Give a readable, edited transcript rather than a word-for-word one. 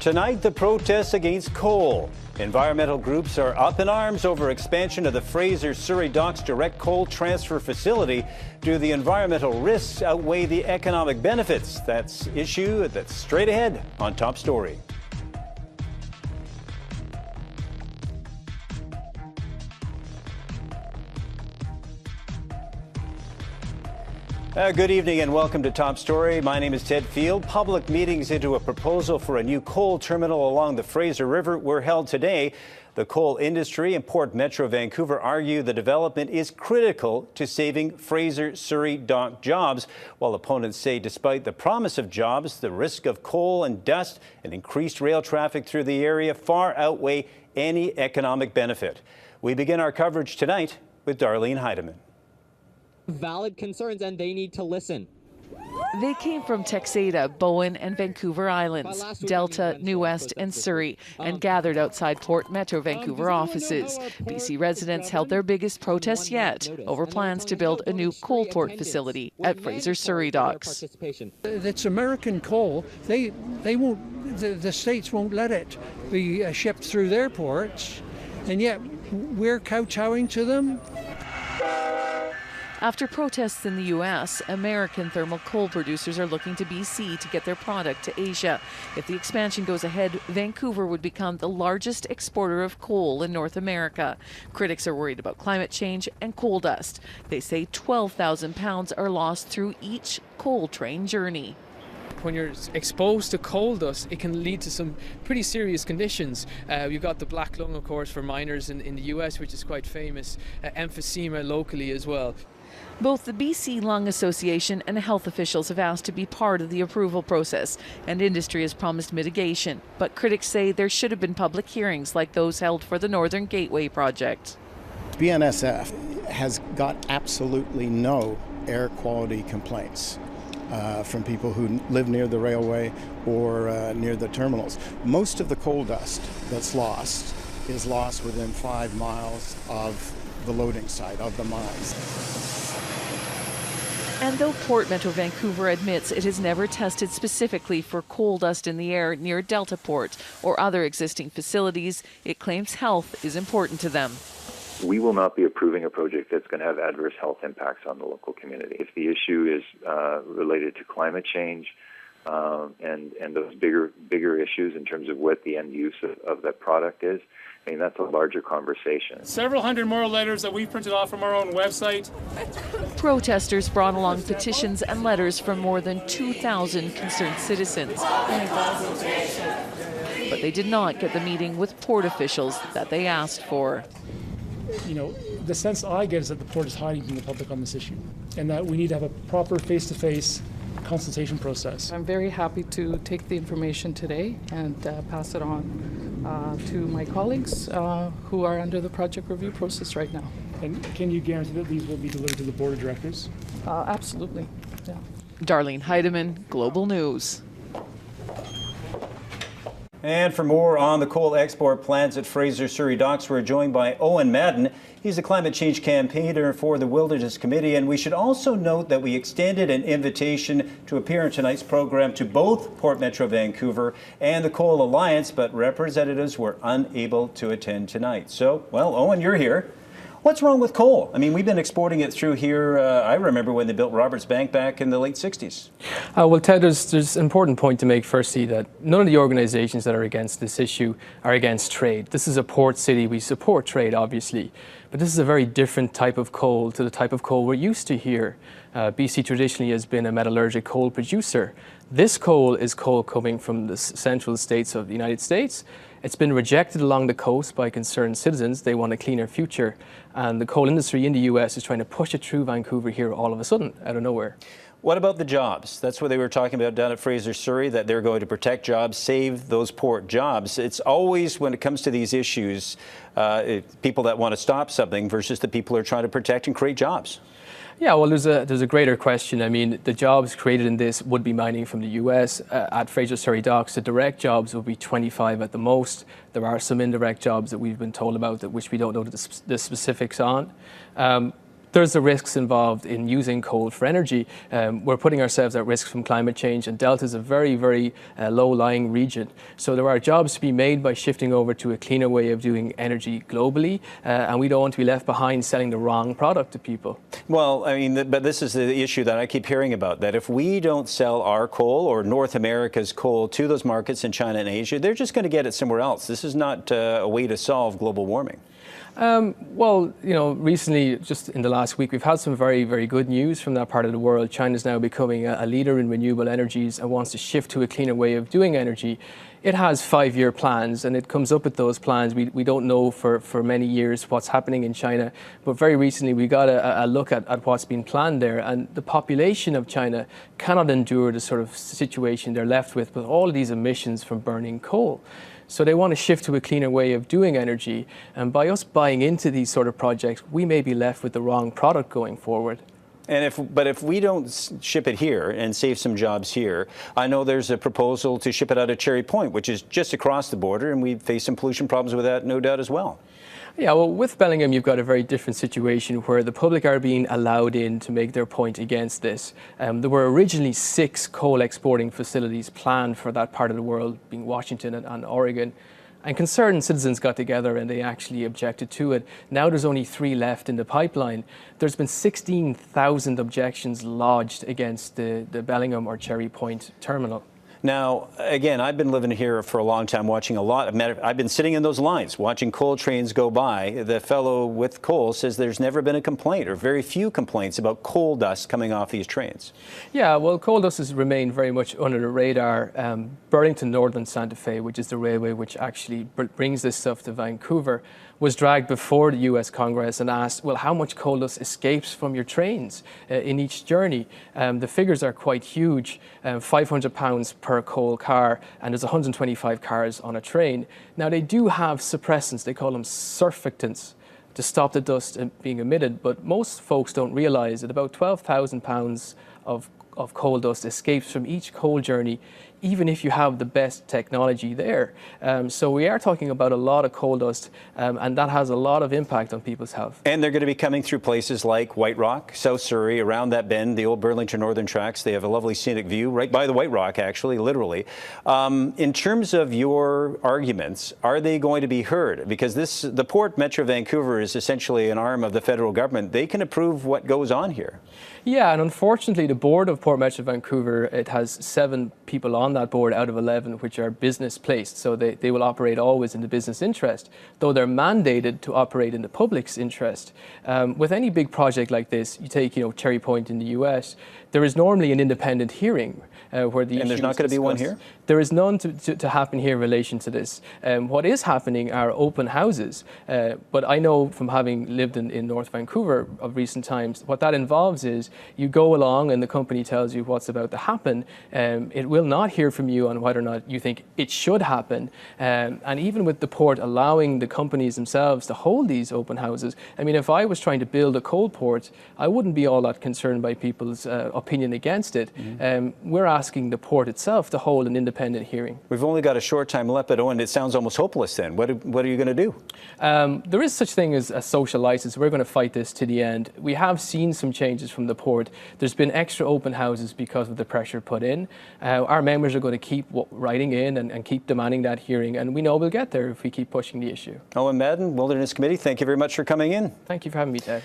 Tonight, the protests against coal. Environmental groups are up in arms over expansion of the Fraser Surrey Docks direct coal transfer facility. Do the environmental risks outweigh the economic benefits? That's issue that's straight ahead on Top Story. Good evening and welcome to Top Story. My name is Ted Field. Public meetings into a proposal for a new coal terminal along the Fraser River were held today. The coal industry and Port Metro Vancouver argue the development is critical to saving Fraser Surrey Dock jobs, while opponents say despite the promise of jobs, the risk of coal and dust and increased rail traffic through the area far outweigh any economic benefit. We begin our coverage tonight with Darlene Heidemann. Valid concerns and they need to listen. They came from Texada, Bowen and Vancouver Islands, Delta, New West and Surrey, and gathered outside Port Metro Vancouver offices. BC residents held their biggest protest yet over plans to build a new coal port facility at Fraser Surrey Docks. It's American coal. They won't. The states won't let it be shipped through their ports, and yet we're kowtowing to them. After protests in the U.S., American thermal coal producers are looking to BC to get their product to Asia. If the expansion goes ahead, Vancouver would become the largest exporter of coal in North America. Critics are worried about climate change and coal dust. They say 12,000 pounds are lost through each coal train journey. When you're exposed to coal dust, it can lead to some pretty serious conditions. You've got the black lung, of course, for miners in the US, which is quite famous, emphysema locally as well. Both the BC Lung Association and health officials have asked to be part of the approval process, and industry has promised mitigation. But critics say there should have been public hearings like those held for the Northern Gateway project. BNSF has got absolutely no air quality complaints from people who live near the railway or near the terminals. Most of the coal dust that's lost is lost within 5 miles of the loading site of the mines. And though Port Metro Vancouver admits it has never tested specifically for coal dust in the air near Delta Port or other existing facilities, it claims health is important to them. We will not be approving a project that's going to have adverse health impacts on the local community. If the issue is related to climate change and those bigger issues in terms of what the end use of that product is, I mean, that's a larger conversation. Several hundred more letters that we've printed off from our own website. Protesters brought along petitions and letters from more than 2,000 concerned citizens. But they did not get the meeting with port officials that they asked for. You know, the sense I get is that the port is hiding from the public on this issue, and that we need to have a proper face-to-face consultation process. I'm very happy to take the information today and pass it on to my colleagues who are under the project review process right now. And can you guarantee that these will be delivered to the board of directors? Absolutely, yeah. Darlene Heidemann, Global News. And for more on the coal export plans at Fraser Surrey Docks, we're joined by Eoin Madden. He's a climate change campaigner for the Wilderness Committee. And we should also note that we extended an invitation to appear in tonight's program to both Port Metro Vancouver and the Coal Alliance, but representatives were unable to attend tonight. So, well, Eoin, you're here. What's wrong with coal? I mean, we've been exporting it through here. I remember when they built Roberts Bank back in the late 60s. Well, Ted, there's an important point to make firstly that none of the organizations that are against this issue are against trade. This is a port city. We support trade, obviously. But this is a very different type of coal to the type of coal we're used to here. BC traditionally has been a metallurgic coal producer. This coal is coal coming from the central states of the United States. It's been rejected along the coast by concerned citizens. They want a cleaner future. And the coal industry in the US is trying to push it through Vancouver here all of a sudden, out of nowhere. What about the jobs? That's what they were talking about down at Fraser Surrey, that they're going to protect jobs, save those port jobs. It's always, when it comes to these issues, people that want to stop something versus the people who are trying to protect and create jobs. Yeah, well, there's a greater question. I mean, the jobs created in this would be mining from the US. At Fraser Surrey Docks, the direct jobs will be 25 at the most. There are some indirect jobs that we've been told about, that which we don't know the specifics on. there's the risks involved in using coal for energy. We're putting ourselves at risk from climate change, and Delta is a very, very low-lying region. So there are jobs to be made by shifting over to a cleaner way of doing energy globally, and we don't want to be left behind selling the wrong product to people. Well, I mean, but this is the issue that I keep hearing about, that if we don't sell our coal or North America's coal to those markets in China and Asia, they're just going to get it somewhere else. This is not a way to solve global warming. Well, you know, recently, just in the last week, we've had some very, very good news from that part of the world. China is now becoming a leader in renewable energies and wants to shift to a cleaner way of doing energy. It has 5-year plans, and it comes up with those plans. We don't know for many years what's happening in China, but very recently we got a look at what's been planned there, and the population of China cannot endure the sort of situation they're left with all of these emissions from burning coal. So they want to shift to a cleaner way of doing energy, and by us buying into these sort of projects, we may be left with the wrong product going forward. And if we don't ship it here and save some jobs here, I know there's a proposal to ship it out of Cherry Point, which is just across the border, and we face some pollution problems with that, no doubt, as well. Yeah, well, with Bellingham, you've got a very different situation where the public are being allowed in to make their point against this. There were originally 6 coal exporting facilities planned for that part of the world, being Washington and Oregon. And concerned citizens got together and they actually objected to it. Now there's only 3 left in the pipeline. There's been 16,000 objections lodged against the Bellingham or Cherry Point terminal. Now, again, I've been living here for a long time, watching a lot. I've been sitting in those lines, watching coal trains go by. The fellow with coal says there's never been a complaint, or very few complaints, about coal dust coming off these trains. Yeah, well, coal dust has remained very much under the radar. Burlington Northern Santa Fe, which is the railway which actually brings this stuff to Vancouver, was dragged before the US Congress and asked, well, how much coal dust escapes from your trains in each journey? The figures are quite huge, 500 pounds per coal car, and there's 125 cars on a train. Now, they do have suppressants, they call them surfactants, to stop the dust being emitted, but most folks don't realize that about 12,000 pounds of coal dust escapes from each coal journey, even if you have the best technology there. So we are talking about a lot of coal dust, and that has a lot of impact on people's health. And they're going to be coming through places like White Rock, South Surrey, around that bend, the old Burlington Northern tracks. They have a lovely scenic view right by the White Rock, actually, literally. In terms of your arguments, are they going to be heard? Because the Port Metro Vancouver is essentially an arm of the federal government. They can approve what goes on here. Yeah, and unfortunately, the board of Port Metro Vancouver, it has 7 people on that board out of 11, which are business placed. So they will operate always in the business interest, though they're mandated to operate in the public's interest. With any big project like this, you take, Cherry Point in the US, there is normally an independent hearing where the And there's not going to be one here? There is none to happen here in relation to this. What is happening are open houses. But I know from having lived in North Vancouver of recent times, what that involves is you go along and the company tells you what's about to happen. It will not hear from you on whether or not you think it should happen. And even with the port allowing the companies themselves to hold these open houses, I mean, if I was trying to build a coal port, I wouldn't be all that concerned by people's opinion against it. We're asking the port itself to hold an independent hearing. We've only got a short time left, but Owen, it sounds almost hopeless then. What are you going to do? There is such thing as a social license. We're going to fight this to the end. We have seen some changes from the port. There's been extra open houses because of the pressure put in. Our members are going to keep writing in and keep demanding that hearing, and we know we'll get there if we keep pushing the issue. Eoin Madden, Wilderness Committee, thank you very much for coming in. Thank you for having me, Ted.